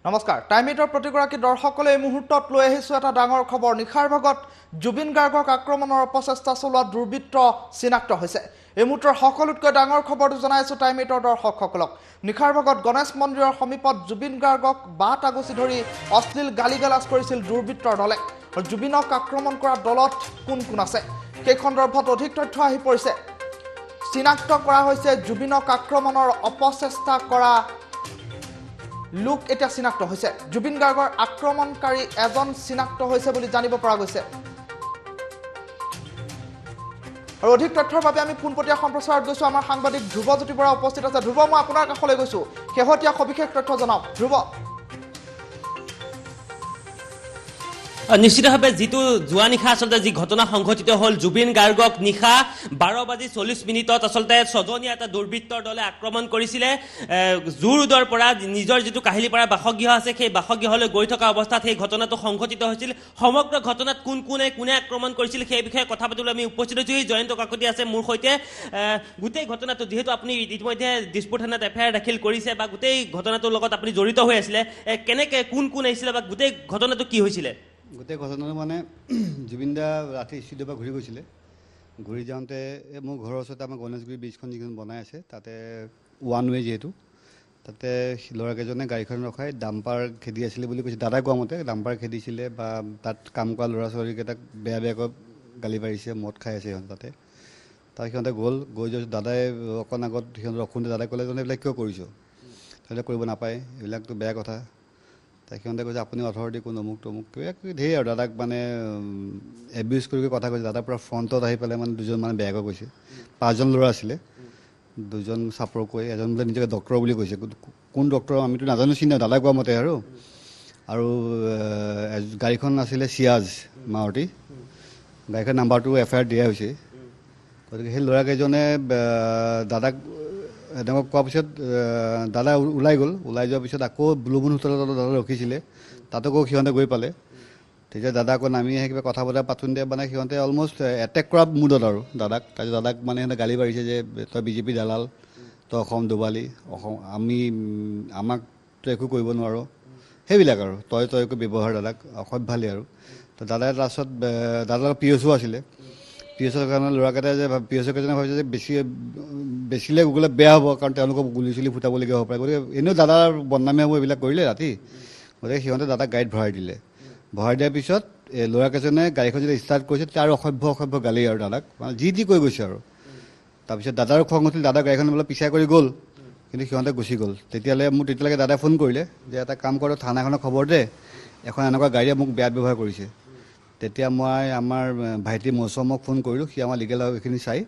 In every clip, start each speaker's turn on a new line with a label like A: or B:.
A: নমস্কাৰ টাইমিটৰ প্ৰতিগৰাকী দৰ্শকলৈ এই মুহূৰ্তত লৈ আহিছো এটা ডাঙৰ খবৰ নিখাৰ ভাগত জুবিন গাৰ্গক আক্ৰমণৰ অপচেষ্টা চলোৱা দুৰ্বৃত্ত চিনাক্ত হৈছে এই মুহূৰ্তৰ সকলোতকৈ ডাঙৰ খবৰটো জনাইছো টাইমিটৰ দৰ্শকসকলক নিখাৰ ভাগত গণেশ মন্দিৰৰ সমীপত জুবিন গাৰ্গক বাট আগচি ধৰি অশ্লীল গালিগালাজ কৰিছিল দুৰ্বৃত্তৰ দলে জুবিনক আক্ৰমণ কৰা দলত কোন কোন আছে সেই সন্দৰ্ভত অধিক তথ্য আহি পৰিছে চিনাক্ত কৰা হৈছে জুবিনক আক্ৰমণৰ অপচেষ্টা কৰা লোক এটা চিনাক্ত হৈছে জুবিন গাৰ্গৰ আক্ৰমণকাৰী এজন চিনাক্ত হৈছে বুলি জানিব পৰা গৈছে আৰু অধিক তথ্যৰ বাবে আমি পোনপটীয়া সম্প্ৰচাৰত গৈছো আমাৰ সাংবাদিক ধ্ৰুৱজ্যোতি বৰা উপস্থিত আছে ধ্ৰুৱ মই আপোনাৰ কাষলৈ গৈছো শেহতীয়া সবিশেষ তথ্য জনাওক ধ্ৰুৱ
B: নিশ্চিতভাৱে যিটো যোৱা নিশা আচলতে যি ঘটনা সংঘটিত হ'ল জুবিন গাৰ্গক নিশা 12:40 আচলতে ছজনীয়া এটা দুৰ্বৃত্তৰ দলে আক্ৰমণ কৰিছিলে জু ৰোডৰ পৰা নিজৰ যিটো কাহিলীপাৰা বাসগৃহ আছে সেই বাসগৃহলৈ গৈ থকা অৱস্থাত সেই ঘটনাটো সংঘটিত হৈছিল সমগ্ৰ ঘটনাত কোনে আক্ৰমণ কৰিছিল সেই বিষয়ে কথা পাতিবলৈ আমি উপস্থিত হৈছোঁ জয়ন্ত কাকতি আছে মোৰ সৈতে গোটেই ঘটনাটো যিহেতু আপুনি ইতিমধ্যে দিছপুৰ থানাত এফআইআৰ দাখিল কৰিছে বা গোটেই ঘটনাটোৰ লগত আপুনি জড়িত হৈ আছিলে কেনেকৈ কোন আহিছিলে বা গোটেই ঘটনাটো কি হৈছিলে
C: গোটেই ঘটনাটো মানে জুবিনদা ৰাতি ষ্টুডিঅ'ৰ পৰা ঘূৰি গৈছিলে ঘূৰি যাওঁতে মোৰ ঘৰৰ ওচৰতে আমাৰ গণেশগুৰি ব্ৰিজখন যিখন বনাই আছে তাতে ওৱান ৱে যিহেতু তাতে ল'ৰাকেইজনে গাড়ীখন ৰখাই ডাম্পাৰ খেদি আছিলে বুলি কৈছে দাদাই কোৱা মতে ডাম্পাৰ খেদিছিলে বা তাত কাম কৰা ল'ৰা ছোৱালীকেইটাক বেয়াকৈ গালি পাৰিছে মদ খাই আছে সিহঁতে তাত সিহঁতে গৈ যোৱা দাদাই অকণ আগত সিহঁতে ৰখোঁতে দাদাই ক'লে যে এইবিলাক কিয় কৰিছ সেইবিলাক কৰিব নাপায় এইবিলাকতো বেয়া কথা তাই সিহঁতে কৈছে আপুনি অথৰিটি কোন অমুক তমুক কিবা কিবি ধেৰ আৰু দাদাক মানে এবিউজ কৰি কথা কৈছে দাদা পূৰা ফ্ৰণ্টত আহি পেলাই মানে দুজন মানে বেয়াকৈ কৈছে 5জন ল'ৰা আছিলে দুজন চাপৰ কৈ এজন বোলে নিজকে ডক্টৰ বুলি কৈছে কোন ডক্টৰ আমিতো নাজানো চিনি দাদাই কোৱা মতে আৰু গাড়ীখন আছিলে চিয়াজ মাৰুতি গাড়ীখন নাম্বাৰটো এফআইআৰ দিয়া হৈছে গতিকে সেই ল'ৰাকেইজনে দাদাক এনেকৈ কোৱাৰ পিছত দাদা ওলাই গ'ল ওলাই যোৱাৰ পিছত আকৌ ব্লু মুন হোটেলত দাদা ৰখিছিলে তাতকো সিহঁতে গৈ পালে তেতিয়া দাদা আকৌ নামি আহি কিবা কথা বতৰা পাতোঁতে মানে সিহঁতে অলমষ্ট এটেক কৰা মুডত আৰু দাদাক তাৰপিছত দাদাক মানে সিহঁতে গালি পাৰিছে যে তই বিজেপি দালাল তই অসম ডুবালি আমাক তই একো কৰিব নোৱাৰ সেইবিলাক আৰু তই একো ব্যৱহাৰ দাদাক অসভ্যালি আৰু তো দাদাই তাৰপিছত দাদাৰ পিএছও আছিলে পিএছৰ কাৰণে ল'ৰাকেইটাই যে পিএছৰ কেইজনে ভাবিছে যে বেচিলে গ'লে বেয়া হ'ব কাৰণ তেওঁলোকক গুলি চুলি ফুটাবলগীয়া হ'ব পাৰে গতিকে এনেও দাদাৰ বদনামী হ'ব এইবিলাক কৰিলে ৰাতি গতিকে সিহঁতে দাদাক গাড়ীত ভৰাই দিলে ভৰাই দিয়াৰ পিছত ল'ৰাকেইজনে গাড়ীখন যেতিয়া ষ্টাৰ্ট কৰিছে তাৰ অসভ্য গালি আৰু দাদাক মানে যি কৈ গৈছে আৰু তাৰপিছত দাদাৰো খং উঠিল দাদা গাড়ীখন বোলে পিছাই কৰি গ'ল কিন্তু সিহঁতে গুচি গ'ল তেতিয়ালৈকে দাদাই ফোন কৰিলে যে এটা কাম কৰ থানাখনক খবৰ দে এখন এনেকুৱা গাড়ীয়ে মোক বেয়া ব্যৱহাৰ কৰিছে তেতিয়া মই আমাৰ ভাইটি মৌচমক ফোন কৰিলোঁ সি আমাৰ লিগেল এইখিনি চাই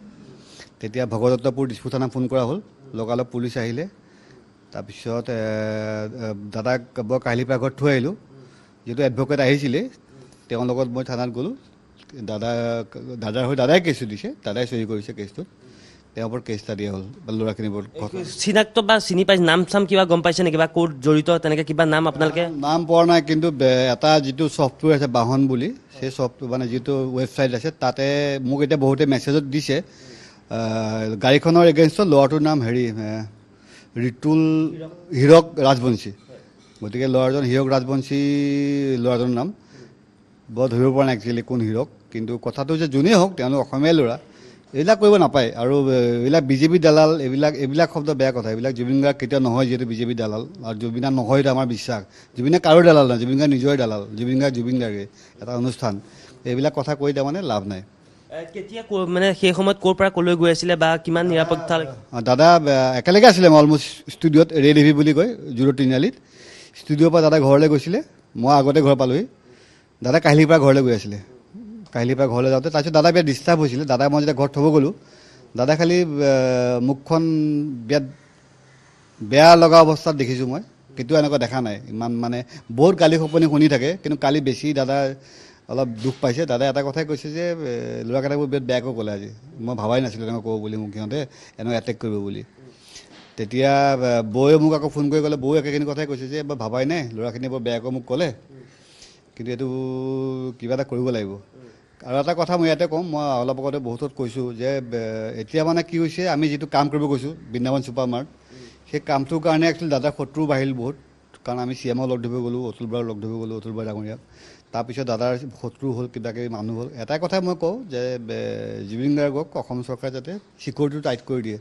C: তেতিয়া ভগদত্তপুৰ দিছপুৰ থানা ফোন কৰা হ'ল লগালগ পুলিচ আহিলে তাৰপিছত দাদাক কাহিলীপাৰা ঘৰত থৈ আহিলোঁ যিহেতু এডভকেট আহিছিলে তেওঁৰ লগত মই থানাত গ'লোঁ দাদাৰ হৈ দাদাই কেছটো দিছে দাদাই চহী কৰিছে কেছটোত তেওঁৰ ওপৰত কেছ এটা দিয়া হ'ল বা ল'ৰাখিনিৰ ওপৰত
B: চিনাক্ত বা চিনি পাইছে নাম চাম কিবা গম পাইছে নেকি বা ক'ত জড়িত তেনেকৈ কিবা নাম আপোনালোকে
C: নাম পোৱা নাই কিন্তু এটা যিটো ছফ্টৱেৰ আছে বাহন বুলি সেই ছফ্টৱেৰ মানে যিটো ৱেবছাইট আছে তাতে মোক এতিয়া বহুতে মেছেজত দিছে গাড়ীখনৰ এগেইনষ্টত ল'ৰাটোৰ নাম ৰিতুল হীৰক ৰাজবংশী গতিকে ল'ৰাজন হীৰক ৰাজবংশী ল'ৰাজনৰ নাম বৰ ধৰিব পৰা নাই একচুৱেলি কোন হীৰক কিন্তু কথাটো যে যোনেই হওক তেওঁলোক অসমীয়া ল'ৰা এইবিলাক কৰিব নাপায় আৰু এইবিলাক বিজেপি দালাল এইবিলাক শব্দ বেয়া কথা এইবিলাক জুবিন গাৰ্গ কেতিয়াও নহয় যিহেতু বিজেপি দালাল আৰু জুবিন গাৰ্গ নহয় এইটো আমাৰ বিশ্বাস জুবিন গাৰ্গ কাৰো দালাল নহয় জুবিন গাৰ্গ নিজৰে দালাল জুবিন গাৰ্গে এটা অনুষ্ঠান এইবিলাক কথা কৈ তাৰমানে লাভ নাই
B: কেতিয়া মানে সেই সময়ত ক'ৰ পৰা ক'লৈ গৈ আছিলে বা কিমান নিৰাপত্তা
C: দাদা একেলগে আছিলে মই অলমষ্ট ষ্টুডিঅ'ত ৰেড হেভি বুলি কয় জুৰো তিনিআলিত ষ্টুডিঅ'ৰ পৰা দাদা ঘৰলৈ গৈছিলে মই আগতে ঘৰ পালোহি দাদা কাহিলীৰ পৰা ঘৰলৈ গৈ আছিলে কাহিলীৰ পৰা ঘৰলৈ যাওঁতে তাৰপিছত দাদা বিৰাট ডিষ্টাৰ্ব হৈছিলে দাদা মই যেতিয়া ঘৰত থ'ব গ'লোঁ দাদা খালি মুখখন বিৰাট বেয়া লগা অৱস্থাত দেখিছোঁ মই কেতিয়াও এনেকুৱা দেখা নাই ইমান মানে বহুত গালি খপনি শুনি থাকে কিন্তু কালি বেছি দাদা অলপ দুখ পাইছে দাদাই এটা কথাই কৈছে যে ল'ৰাকেইটাকো বিৰাট বেয়াকৈ ক'লে আজি মই ভাবাই নাছিলোঁ এনেকৈ ক'ব বুলি মোক সিহঁতে এনেকৈ এটেক কৰিব বুলি তেতিয়া বৌয়ে মোক আকৌ ফোন কৰি ক'লে বৌ একেখিনি কথাই কৈছে যে মই ভাবাই নাই ল'ৰাখিনিয়ে বৰ বেয়াকৈ মোক ক'লে কিন্তু এইটো কিবা এটা কৰিব লাগিব আৰু এটা কথা মই ইয়াতে ক'ম মই অলপ আগতে বহুতত কৈছোঁ যে এতিয়া মানে কি হৈছে আমি যিটো কাম কৰিব গৈছোঁ বৃন্দাবন ছুপাৰ মাৰ্ট সেই কামটোৰ কাৰণে একচুৱেলি দাদাৰ শত্ৰু বাঢ়িল বহুত কাৰণ আমি CM লগ ধৰিব গ'লোঁ, অতুল বৰাক লগ ধৰিব গ'লোঁ, অতুল বৰা ডাঙৰীয়াক। তাৰপিছত দাদাৰ শত্ৰু হ'ল, কিবা কিবি মানুহ হ'ল। এটাই কথাই মই কওঁ যে জুবিন গাৰ্গক অসম চৰকাৰে যাতে চিকিউৰিটিটো টাইট কৰি দিয়ে।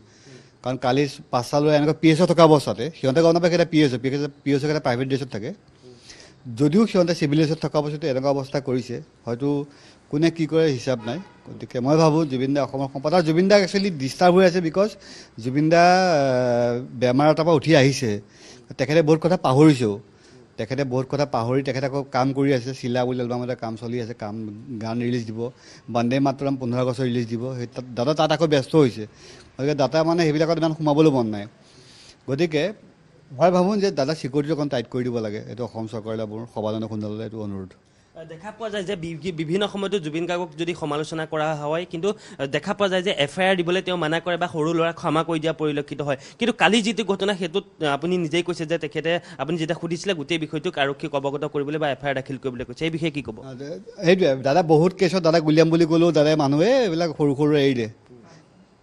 C: কাৰণ কালি 5 লৈ এনেকুৱা PSO থকা অৱস্থাতে সিহঁতে গম নাপায় কেইটা PSO কেইটা প্ৰাইভেট ড্ৰেছত থাকে। যদিও সিহঁতে চিভিল ড্ৰেছত থকা অৱস্থাতে এনেকুৱা অৱস্থা কৰিছে, হয়তো কোনে কি কৰে হিচাপ নাই। গতিকে মই ভাবোঁ জুবিন দা অসমৰ সম্পদ। আৰু জুবিন দাক একচুৱেলি ডিষ্টাৰ্ব হৈ আছে বিকজ জুবিন দা বেমাৰ এটাৰ পৰা উঠি আহিছে। তেখেতে বহুত কথা পাহৰিছেও। তেখেতে বহুত কথা পাহৰি তেখেতে আকৌ কাম কৰি আছে। চিলা বুলি এলবাম এটা কাম চলি আছে, গান ৰিলিজ দিব। বন্দে মাতৰম 15 আগষ্ট ৰিলিজ দিব। সেই দাদা তাত আকৌ ব্যস্ত হৈছে। গতিকে দাদা মানে সেইবিলাকত ইমান সোমাবলৈ মন নাই। গতিকে মই ভাবোঁ যে দাদা চিকিউৰিটি অকণ টাইট কৰি দিব লাগে। এইটো অসম চৰকাৰলৈ মোৰ সৰ্বাজনক সুন্দৰলৈ এইটো অনুৰোধ।
B: দেখা পোৱা যায় যে বিভিন্ন সময়তো জুবিন গাৰ্গক যদি সমালোচনা কৰা হয়, কিন্তু দেখা পোৱা যায় যে FIR দিবলৈ তেওঁ মানা কৰে বা সৰু ল'ৰাক ক্ষমা কৰি দিয়া পৰিলক্ষিত হয়। কিন্তু কালি যিটো ঘটনা সেইটোত আপুনি নিজেই কৈছে যে তেখেতে আপুনি যেতিয়া সুধিছিলে গোটেই বিষয়টোক আৰক্ষীক অৱগত কৰিবলৈ বা FIR দাখিল কৰিবলৈ কৈছে। এই বিষয়ে কি ক'ব?
C: সেইটোৱে দাদা বহুত কেছত দাদাক গুলিয়াম বুলি ক'লেও দাদাই মানুহে এইবিলাক সৰু সৰু এৰি দিয়ে।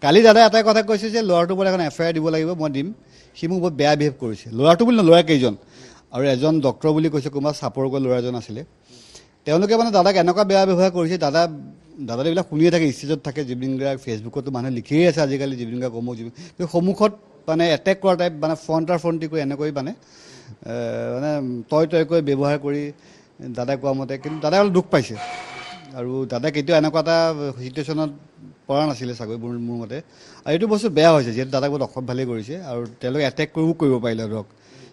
C: কালি দাদাই এটাই কথা কৈছে যে ল'ৰাটোৰ ওপৰত এখন FIR দিব লাগিব, মই দিম। সি মোক বহুত বেয়া বিহেভ কৰিছে। ল'ৰাটো বুলি নহয়, ল'ৰা কেইজন আৰু এজন ডক্টৰ বুলি কৈছে, কোনোবা চাপৰ গৈ ল'ৰা এজন আছিলে। তেওঁলোকে মানে দাদাক এনেকুৱা বেয়া ব্যৱহাৰ কৰিছে। দাদাই এইবিলাক শুনিয়ে থাকে, ষ্টেজত থাকে। জুবিন গাৰ্গ ফেচবুকতো মানুহে লিখিয়ে আছে আজিকালি জুবিন গাৰ্গ অমুক জুবিন, কিন্তু সন্মুখত মানে এটেক কৰা টাইপ মানে ফ্ৰণ্টি কৰি এনেকৈ মানে তয়কৈ ব্যৱহাৰ কৰি দাদাই কোৱা মতে। কিন্তু দাদাই অলপ দুখ পাইছে আৰু দাদাই কেতিয়াও এনেকুৱা এটা চিটুৱেশ্যনত পৰা নাছিলে চাগৈ মোৰ মতে। আৰু এইটো বস্তু বেয়া হৈছে যিহেতু দাদাক বহুত অসৎ ভালেই কৰিছে আৰু তেওঁলোকে এটেক কৰিব পাৰিলে ধৰক,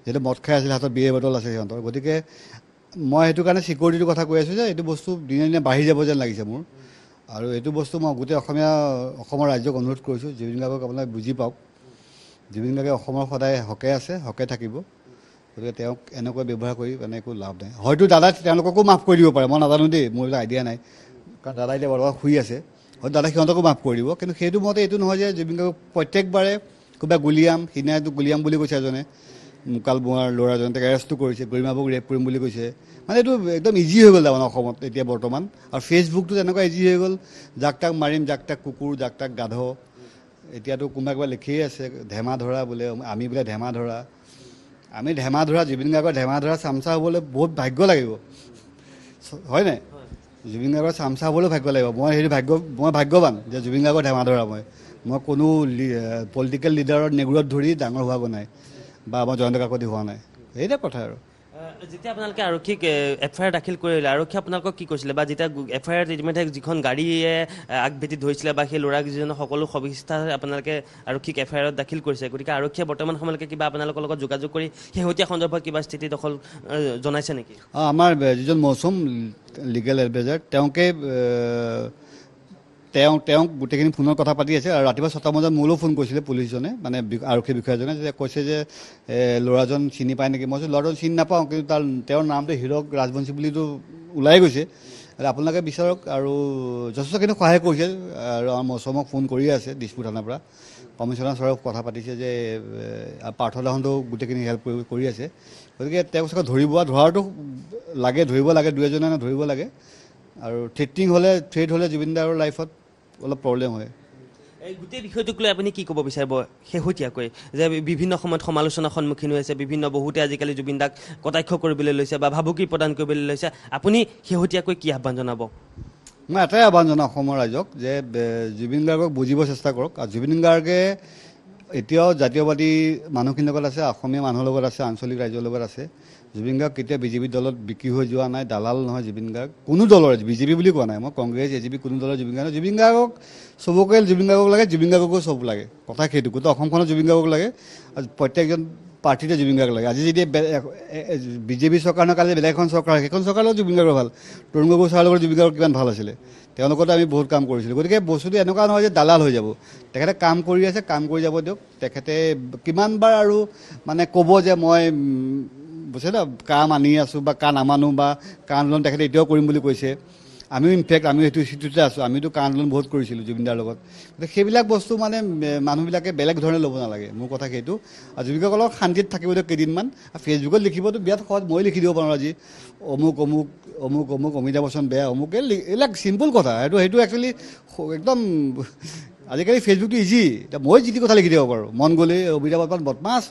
C: যিহেতু মদ খাই আছিলে, হাতত বিয়েৰ বটল আছে সিহঁতৰ। গতিকে মই সেইটো কাৰণে চিকিউৰিটিটোৰ কথা কৈ আছোঁ যে এইটো বস্তু দিনে দিনে বাঢ়ি যাব যেন লাগিছে মোৰ। আৰু এইটো বস্তু মই গোটেই অসমৰ ৰাজ্যক অনুৰোধ কৰিছোঁ, জুবিন গাৰ্গক আপোনালোকে বুজি পাওক। জুবিন গাৰ্গে অসমৰ সদায় হকে আছে, হকে থাকিব। গতিকে তেওঁক এনেকৈ ব্যৱহাৰ কৰি মানে একো লাভ নাই। হয়তো দাদা তেওঁলোককো মাফ কৰি দিব পাৰে, মই নাজানো দেই, মোৰ এইবিলাক আইডিয়া নাই। কাৰণ দাদা এতিয়া বৰ্তমান শুই আছে, হয়তো দাদা সিহঁতকো মাফ কৰি দিব। কিন্তু সেইটো মতে এইটো নহয় যে জুবিন গাৰ্গক প্ৰত্যেকবাৰে কিবা গুলিয়াম, সিদিনাটো গুলিয়াম বুলি কৈছে এজনে, মুকাল বোৱাৰ ল'ৰাজনে, তাক এৰেষ্টটো কৰিছে, গৰিমাবুক ৰেপ কৰিম বুলি কৈছে। মানে এইটো একদম ইজি হৈ গ'ল তাৰমানে অসমত এতিয়া বৰ্তমান। আৰু ফেচবুকটো তেনেকুৱা ইজি হৈ গ'ল, যাক তাক মাৰিম, যাক তাক কুকুৰ, যাক তাক গাধ। এতিয়াতো কোনোবা কিবা লিখিয়ে আছে ধেমা ধৰা বোলে, আমি বোলে ধেমা ধৰা। আমি ধেমা ধৰা, জুবিন গাৰ্গৰ ধেমা ধৰা চামচা হ'বলৈ বহুত ভাগ্য লাগিব, হয় নাই? জুবিন গাৰ্গৰ চামচা হ'বলৈও ভাগ্য লাগিব। মই ভাগ্যৱান যে জুবিন গাৰ্গৰ ধেমা ধৰা মই কোনো পলিটিকেল লিডাৰৰ নেগুৰত ধৰি ডাঙৰ হোৱা নাই বা মই জয়ন্ত কাকতি হোৱা নাই। এইটোৱে কথা আৰু।
B: যেতিয়া আপোনালোকে আৰক্ষীক FIR দাখিল কৰিলে, আৰক্ষী আপোনালোকক কি কৈছিলে? বা যেতিয়া FIR ইতিমধ্যে যিখন গাড়ীয়ে আগভেটি ধৰিছিলে বা সেই ল'ৰাকেইজনৰ সকলো সবিস্তা আপোনালোকে আৰক্ষীক FIR দাখিল কৰিছে, গতিকে আৰক্ষীয়ে বৰ্তমান সময়লৈকে কিবা আপোনালোকৰ লগত যোগাযোগ কৰি শেহতীয়া সন্দৰ্ভত কিবা স্থিতি দখল জনাইছে নেকি?
C: আমাৰ যিজন মৌচুম লিগেল এডভাইজাৰ তেওঁক গোটেইখিনি ফোনত কথা পাতি আছে। আৰু ৰাতিপুৱা 6টা বজাত মোলৈও ফোন কৰিছিলে পুলিচজনে, মানে আৰক্ষী বিষয়াজনে, যে কৈছে যে ল'ৰাজন চিনি পায় নেকি? মই কৈছোঁ ল'ৰাজন চিনি নাপাওঁ, কিন্তু তেওঁৰ নামটো হীৰক ৰাজবংশী বুলিতো ওলাই গৈছে। আপোনালোকে বিচাৰক। আৰু যথেষ্টখিনি সহায় কৰিছে। আৰু আমাৰ মৌচুমক ফোন কৰি আছে দিছপুৰ থানাৰ পৰা, কমিশ্যনাৰ ছাৰক কথা পাতিছে যে পাৰ্থদাহঁতেও গোটেইখিনি হেল্প কৰি আছে। গতিকে তেওঁক চাগে ধৰাটো লাগে, ধৰিব লাগে, 2-এজনে ধৰিব লাগে। আৰু থ্ৰেট হ'লে জুবিন দাৰ লাইফত অলপ প্ৰব্লেম হয়।
B: এই গোটেই বিষয়টোক লৈ আপুনি কি ক'ব বিচাৰিব শেহতীয়াকৈ, যে বিভিন্ন সময়ত সমালোচনাৰ সন্মুখীন হৈ আছে, বহুতে আজিকালি জুবিন দাক কটাক্ষ কৰিবলৈ লৈছে বা ভাবুকি প্ৰদান কৰিবলৈ লৈছে, আপুনি শেহতীয়াকৈ কি আহ্বান জনাব?
C: মই এটাই আহ্বান জনাওঁ অসমৰ ৰাইজক যে জুবিন গাৰ্গক বুজিব চেষ্টা কৰক। আৰু জুবিন গাৰ্গে এতিয়াও জাতীয়বাদী মানুহখিনিৰ লগত আছে, অসমীয়া মানুহৰ লগত আছে, আঞ্চলিক ৰাইজৰ লগত আছে। জুবিন গাৰ্গ কেতিয়া বিজেপি দলত বিক্ৰী হৈ যোৱা নাই, দালাল নহয় জুবিন গাৰ্গ। কোনো দলৰে, বিজেপি বুলি কোৱা নাই মই, কংগ্ৰেছ AGP কোনো দলৰ জুবিন গাৰ্গ। জুবিন গাৰ্গক চবকে জুবিন গাৰ্গক লাগে, জুবিন গাৰ্গকো চব লাগে। কথা সেইটো, গোটেই অসমখনত জুবিন গাৰ্গক লাগে আৰু প্ৰত্যেকজন পাৰ্টিতে জুবিন গাৰ্গ লাগে। আজি যদি বিজেপি চৰকাৰ নহয়, কালি বেলেগ এখন চৰকাৰ, সেইখন চৰকাৰ লগত জুবিন গাৰ্গৰ ভাল। তৰুণ গগৈ ছাৰৰ লগত জুবিন গাৰ্গ কিমান ভাল আছিলে, তেওঁলোকতে আমি বহুত কাম কৰিছিলোঁ। গতিকে বস্তুটো এনেকুৱা নহয় যে দালাল হৈ যাব। তেখেতে কাম কৰি আছে, কাম কৰি যাব দিয়ক। তেখেতে কিমানবাৰ আৰু মানে ক'ব যে মই বুজিছে ন কাৰ মানি আছোঁ বা কাৰ নামানো, বা কাৰ আন্দোলন তেখেতে এতিয়াও কৰিম বুলি কৈছে। আমিও ইনফেক্ট সেইটো স্থিতিতে আছোঁ। আমিতো কাৰ আন্দোলন বহুত কৰিছিলোঁ জুবিন দাৰ লগত। গতিকে সেইবিলাক বস্তু মানে মানুহবিলাকে বেলেগ ধৰণে ল'ব নালাগে, মোৰ কথা সেইটো। আৰু জুবিন গাৰ্গৰ লগত শান্তিত থাকিব দিয়ক কেইদিনমান। ফেচবুকত লিখিবতো বিৰাট সহজ, মই লিখি দিব পাৰোঁ আজি অমুক অমিতাভ বচ্চন বেয়া, অমুকে, এইবিলাক চিম্পুল কথা। সেইটো একচুৱেলি একদম আজিকালি ফেচবুকটো ইজি। এতিয়া মই যি টি কথা লিখি দিব পাৰোঁ, মন গ'লে অমিতাভ বচ্চন বদমাছ,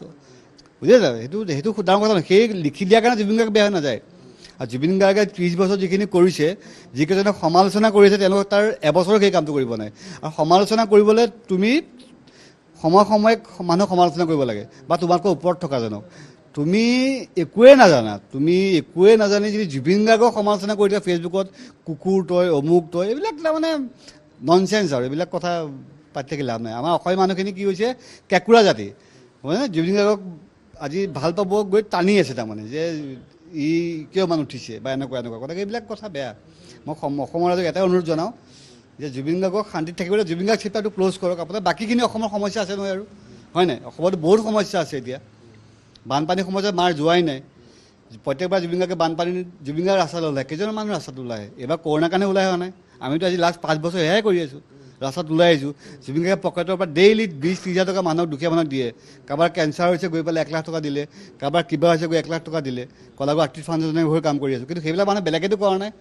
C: বুজিছা সেইটো ডাঙৰ কথা নহয় সেই লিখি দিয়াৰ কাৰণে জুবিন গাৰ্গ বেয়া হৈ নাযায় আৰু জুবিন গাৰ্গে 30 বছৰ যিখিনি কৰিছে যিকেইজনে সমালোচনা কৰিছে তেওঁলোকে তাৰ এবছৰ সেই কামটো কৰিব নাই আৰু সমালোচনা কৰিবলৈ তুমি সময় মানুহ সমালোচনা কৰিব লাগে বা তোমাতকৈ ওপৰত থকা জানক তুমি একোৱে নাজানি যদি জুবিন গাৰ্গক সমালোচনা কৰি দিয়া ফেচবুকত কুকুৰ তই অমুক তই এইবিলাক তাৰমানে ননচেন্স আৰু এইবিলাক কথা পাতি থাকি লাভ নাই আমাৰ অসমীয়া মানুহখিনি কি হৈছে কেঁকুৰা জাতি হয় জুবিন গাৰ্গক আজি ভাল পাব গৈ টানি আছে তাৰমানে যে ই কিয় মানুহ উঠিছে বা এনেকুৱা কথা এইবিলাক কথা বেয়া মই অসমৰ ৰাইজক এটাই অনুৰোধ জনাওঁ যে জুবিন গাৰ্গক শান্তিত থাকিবলৈ জুবিন গাৰ্গ চেপ্টাৰটো ক্ল'জ কৰক আপোনাৰ বাকীখিনি অসমৰ সমস্যা আছে নহয় আৰু হয় নাই অসমতো বহুত সমস্যা আছে এতিয়া বানপানী সমস্যা মাৰ যোৱাই নাই প্ৰত্যেকবাৰ জুবিন গাৰ্গে জুবিন গাৰ্গ ৰাস্তালৈ ওলায় কেইজনমান মানুহ ৰাস্তাত ওলায় এইবাৰ কৰোণাৰ কাৰণে ওলাই হোৱা নাই আমিতো আজি লাষ্ট 5 বছৰ সেয়াই কৰি আছোঁ ৰাস্তাত ওলাই আহিছোঁ জুবিন গাৰ্গে পকেটৰ পৰা ডেইলি 20-30 টকা মানুহক দুখীয়া মানুহক দিয়ে কাৰোবাৰ কেঞ্চাৰ হৈছে গৈ পেলাই 1 লাখ টকা দিলে কাৰোবাৰ কিবা হৈছে গৈ 1 লাখ টকা দিলে কলাগুৰু আৰ্টিষ্ট ফাউণ্ডেশ্যনে হৈ কাম কৰি আছোঁ কিন্তু সেইবিলাক মানুহ বেলেগেতো কৰা নাই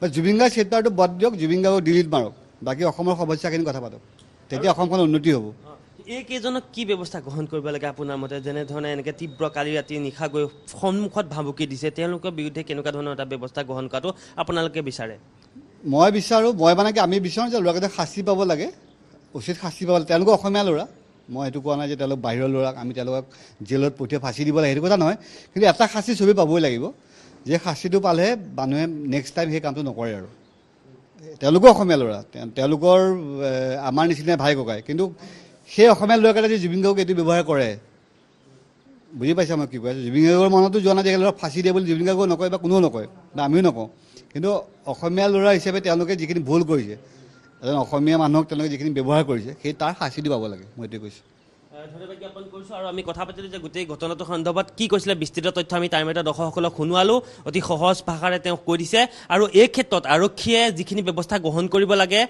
C: বা জুবিন গাৰ্গ চেপ্টাৰটো বাদ দিয়ক জুবিন গাৰ্গক ডিলিট মাৰক বাকী অসমৰ সমস্যাখিনি কথা পাতক তেতিয়া অসমখন উন্নতি হ'ব
B: এইকেইজনক কি ব্যৱস্থা গ্ৰহণ কৰিব লাগে আপোনাৰ মতে যেনেধৰণে এনেকৈ তীব্ৰ কালি ৰাতি নিশা গৈ সন্মুখত ভাবুকি দিছে তেওঁলোকৰ বিৰুদ্ধে কেনেকুৱা ধৰণৰ এটা ব্যৱস্থা গ্ৰহণ কৰাটো আপোনালোকে বিচাৰে
C: মই বিচাৰোঁ মানে কি আমি বিচাৰোঁ যে ল'ৰাকেইটা শাস্তি পাব লাগে উচিত শাস্তি পাব লাগে তেওঁলোকে অসমীয়া ল'ৰা মই এইটো কোৱা নাই যে তেওঁলোক বাহিৰৰ ল'ৰাক আমি তেওঁলোকক জেলত পঠিয়াই ফাঁচি দিব লাগে সেইটো কথা নহয় কিন্তু এটা শাস্তি চবেই পাবই লাগিব যে শাস্তিটো পালেহে মানুহে নেক্সট টাইম সেই কামটো নকৰে আৰু তেওঁলোকো অসমীয়া ল'ৰা তেওঁলোকৰ আমাৰ নিচিনা ভাই ককাই কিন্তু সেই অসমীয়া ল'ৰাকেইটা যে জুবিন গাৰ্গক এইটো ব্যৱহাৰ কৰে বুজি পাইছা মই কি কৈ আছোঁ জুবিন গাৰ্গৰ মনতো যোৱা নাই যে ল'ৰা ফাঁচি দিয়ে বুলি জুবিন গাৰ্গেও নকয় বা কোনেও নকয় বা আমিও নকওঁ কিন্তু অসমীয়া ল'ৰা হিচাপে তেওঁলোকে যিখিনি ভুল কৰিছে এজন অসমীয়া মানুহক তেওঁলোকে যিখিনি ব্যৱহাৰ কৰিছে সেই তাৰ শাস্তি পাব লাগে মই এইটোৱে কৈছোঁ
B: ধন্যবাদ জ্ঞাপন কৰিছোঁ আৰু আমি কথা পাতিলোঁ যে গোটেই ঘটনাটোৰ সন্দৰ্ভত কি কৈছিলে বিস্তৃত তথ্য আমি টাইমএটাৰ দৰ্শকসকলক শুনোৱালোঁ অতি সহজ ভাষাৰে তেওঁ কৈ দিছে আৰু এই ক্ষেত্ৰত আৰক্ষীয়ে যিখিনি ব্যৱস্থা গ্ৰহণ কৰিব লাগে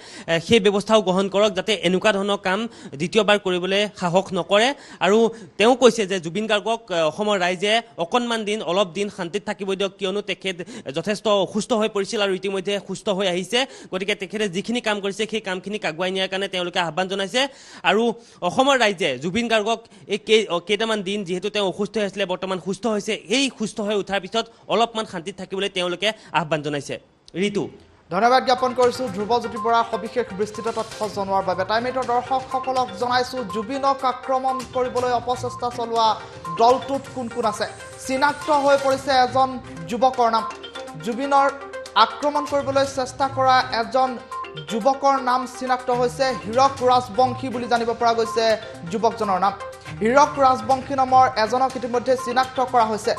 B: সেই ব্যৱস্থাও গ্ৰহণ কৰক যাতে এনেকুৱা ধৰণৰ কাম দ্বিতীয়বাৰ কৰিবলৈ সাহস নকৰে আৰু তেওঁ কৈছে যে জুবিন গাৰ্গক অসমৰ ৰাইজে অলপ দিন শান্তিত থাকিব দিয়ক কিয়নো তেখেত যথেষ্ট অসুস্থ হৈ পৰিছিল আৰু ইতিমধ্যে সুস্থ হৈ আহিছে গতিকে তেখেতে যিখিনি কাম কৰিছে সেই কামখিনিক আগুৱাই নিয়াৰ কাৰণে তেওঁলোকে আহ্বান জনাইছে আৰু অসমৰ ৰাইজে জুবিন গাৰ্গক এই কেইটামান দিন যিহেতু তেওঁ অসুস্থ হৈ আছিলে বৰ্তমান সুস্থ হৈছে এই সুস্থ হৈ উঠাৰ পিছত অলপমান শান্তিত থাকিবলৈ তেওঁলোকে আহ্বান জনাইছে ঋতু
A: ধন্যবাদ জ্ঞাপন কৰিছোঁ ধ্ৰুৱজ্যোতি বৰা সবিশেষ বিস্তৃত তথ্য জনোৱাৰ বাবে টাইমএইটৰ দৰ্শকসকলক জনাইছোঁ জুবিনক আক্ৰমণ কৰিবলৈ অপচেষ্টা চলোৱা দলটোত কোন আছে চিনাক্ত হৈ পৰিছে এজন যুৱকৰ নাম জুবিনৰ আক্ৰমণ কৰিবলৈ চেষ্টা কৰা এজন যুৱকৰ নাম চিনাক্ত হৈছে হীৰক ৰাজবংশী বুলি জানিব পৰা গৈছে যুৱকজনৰ নাম হীৰক ৰাজবংশী নামৰ এজনক ইতিমধ্যে চিনাক্ত কৰা হৈছে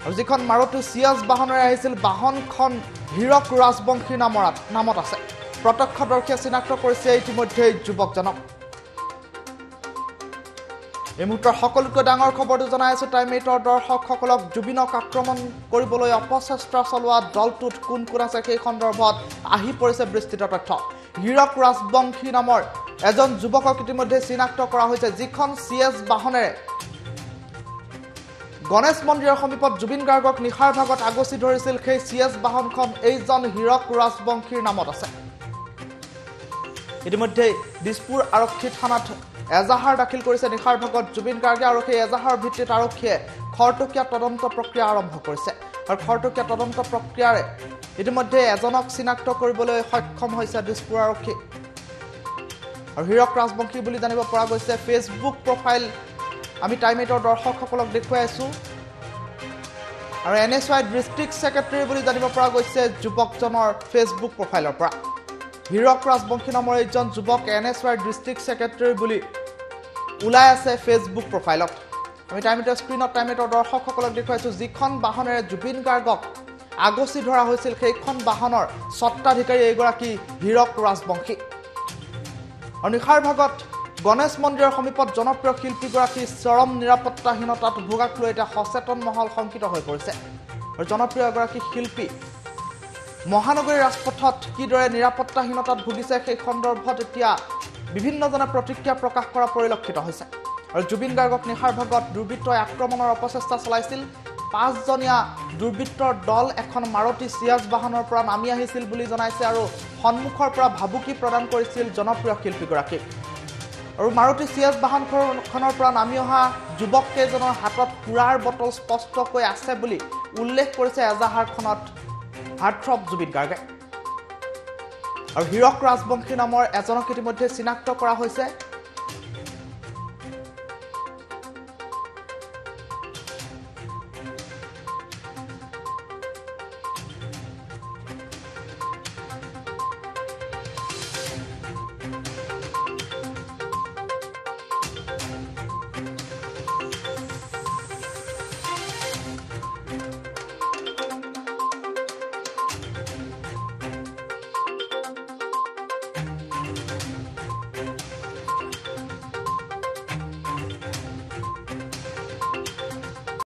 A: আৰু যিখন মাৰুতি চিয়াজ বাহনেৰে আহিছিল বাহনখন হীৰক ৰাজবংশী নামত আছে প্ৰত্যক্ষদৰ্শীয়ে চিনাক্ত কৰিছে ইতিমধ্যে যুৱকজনক এই মুহূৰ্তৰ সকলোতকৈ ডাঙৰ খবৰটো জনাই আছোঁ টাইমএইটৰ দৰ্শকসকলক জুবিনক আক্ৰমণ কৰিবলৈ অপচেষ্টা চলোৱা দলটোত কোন আছে সেই সন্দৰ্ভত আহি পৰিছে বিস্তৃত তথ্য হীৰক ৰাজবংশী নামৰ এজন যুৱকক ইতিমধ্যে চিনাক্ত কৰা হৈছে যিখন চিএছ বাহনেৰে গণেশ মন্দিৰৰ সমীপত জুবিন গাৰ্গক নিশাৰ ভাগত আগচি ধৰিছিল সেই চিএছ বাহনখন এইজন হীৰক ৰাজবংশীৰ নামত আছে ইতিমধ্যে দিছপুৰ আৰক্ষী থানাত এজাহাৰ দাখিল কৰিছে নিশাৰ ভাগত জুবিন গাৰ্গে আৰু সেই এজাহাৰ ভিত্তিত আৰক্ষীয়ে খৰতকীয়া তদন্ত প্ৰক্ৰিয়া আৰম্ভ কৰিছে আৰু খৰতকীয়া তদন্ত প্ৰক্ৰিয়াৰে ইতিমধ্যে এজনক চিনাক্ত কৰিবলৈ সক্ষম হৈছে দিছপুৰ আৰক্ষী আৰু হীৰক ৰাজবংশী বুলি জানিব পৰা গৈছে ফেচবুক প্ৰফাইল আমি টাইমএইটৰ দৰ্শকসকলক দেখুৱাই আছোঁ আৰু NSY ডিষ্ট্ৰিক্ট ছেক্ৰেটাৰী বুলি জানিব পৰা গৈছে যুৱকজনৰ ফেচবুক প্ৰফাইলৰ পৰা হীৰক ৰাজবংশী নামৰ এইজন যুৱক NSY ডিষ্ট্ৰিক্ট ছেক্ৰেটাৰী বুলি ওলাই আছে ফেচবুক প্ৰফাইলত আমি টাইমএইটৰ স্ক্ৰীনত টাইমএইটৰ দৰ্শকসকলক দেখুৱাইছোঁ যিখন বাহনেৰে জুবিন গাৰ্গক আগচি ধৰা হৈছিল সেইখন বাহনৰ স্বত্বাধিকাৰী এইগৰাকী হীৰক ৰাজবংশী আৰু নিশাৰ ভাগত গণেশ মন্দিৰৰ সমীপত জনপ্ৰিয় শিল্পীগৰাকী চৰম নিৰাপত্তাহীনতাত ভোগাক লৈ এতিয়া সচেতন মহল শংকিত হৈ পৰিছে আৰু জনপ্ৰিয় এগৰাকী শিল্পী মহানগৰীৰ ৰাজপথত কিদৰে নিৰাপত্তাহীনতাত ভুগিছে সেই সন্দৰ্ভত এতিয়া বিভিন্নজনে প্ৰতিক্ৰিয়া প্ৰকাশ কৰা পৰিলক্ষিত হৈছে আৰু জুবিন গাৰ্গক নিশাৰ ভাগত দুৰ্বৃত্তই আক্ৰমণৰ অপচেষ্টা চলাইছিল 5জনীয়া দুৰ্বৃত্তৰ দল এখন মাৰুতি চিয়াজ বাহনৰ পৰা নামি আহিছিল বুলি জনাইছে আৰু সন্মুখৰ পৰা ভাবুকি প্ৰদান কৰিছিল জনপ্ৰিয় শিল্পীগৰাকীক আৰু মাৰুতি চিয়াজ বাহনখনৰ পৰা নামি অহা যুৱককেইজনৰ হাতত সুৰাৰ বটল স্পষ্টকৈ আছে বুলি উল্লেখ কৰিছে এজাহাৰখনত হাৰ্টথ্ৰব জুবিন গাৰ্গে। আৰু হীৰক ৰাজবংশী নামৰ এজনক ইতিমধ্যে চিনাক্ত কৰা হৈছে।